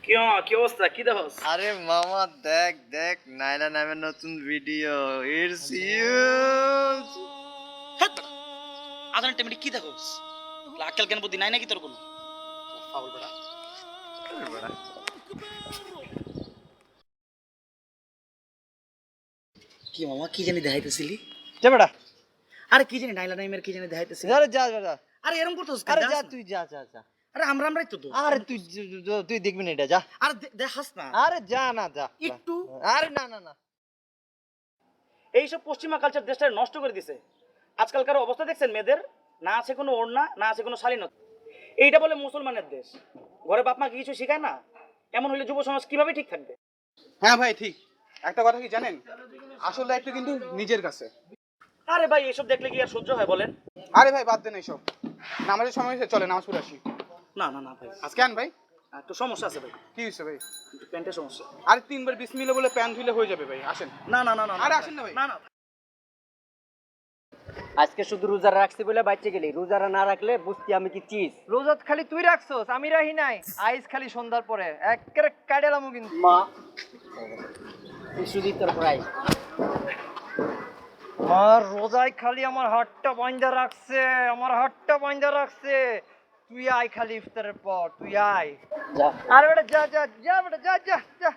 কি অবস্থা, কি দেখোস? আরে মামা দেখ দেখ নাইলা নামের নতুন ভিডিও ইটস হিউজ। আদান টেমনি কি দেখোস? আক্কেল জ্ঞান বুদ্ধি নাই নাকি তোর কোনো? পাগল বেটা। কি মামা, কি জানি দেখাইতেছিলি? যা বেটা, আরে কি জানি নাইলা নাইমের কি জানি দেখাইতেছিলি? আরে যা যা যা, আরে এরকম করতেছিস আরে কেন? যা যাস না। তুই যা যা যা। আরে আমরাই তো দোস্ত। আরে তুই তুই দেখবি না এটা, যা। আরে দেখাস না আরে যা না যা একটু। আরে না না না। এইসব পশ্চিমা কালচার দেশটা নষ্ট করে দিছে। আজকালকার অবস্থা দেখছেন মেয়েদের, না আছে কোনো ওড়না, না আছে কোনো শালীনতা। এইটা বলে মুসলমানের দেশ, ঘরে বাপ মা কি কিছু শেখায় না? এমন হলে যুব সমাজ কিভাবে ঠিক থাকবে? হ্যাঁ ভাই ঠিক। একটা কথা কি জানেন, আসল দায়িত্ব কিন্তু নিজের কাছে। আরে ভাই এসব দেখলে কি আর সহ্য হয় বলেন? আরে ভাই বাদ দেন এইসব, নামাজের সময় হয়েছে, চলে নামাজ পড়ে আসি। না না না ভাই, আজকে কেন ভাই, একটু সমস্যা আছে ভাই, কি হয়েছে ভাই? একটু প্যান্টের সমস্যা। আরে 3 বার বিসমিল্লাহ বলে প্যান্ট ধুলে হয়ে যাবে ভাই, আসেন। না না না না আরে আসেন না ভাই। না না আজকে শুধু রোজা রাখছি বলে বাইচে গেলি, রোজারা না রাখলে বুঝতি আমি কি চিজ। রোজাত খালি তুই রাখছস, আমি রাহি নাই। আইস খালি সন্ধ্যার পরে একেবারে কাটেলামু কিন্তু। মা সুদীপ তোর প্রাইস আমার রোজায় খালি আমার হাতটা বাইন্ধা রাখছে, আমার হাতটা বাইন্ধা রাখছে। তুই আয় খালি ইফতারের পর, তুই আয়। যা। আরে বেটা যা যা যা বেটা যা যা যা।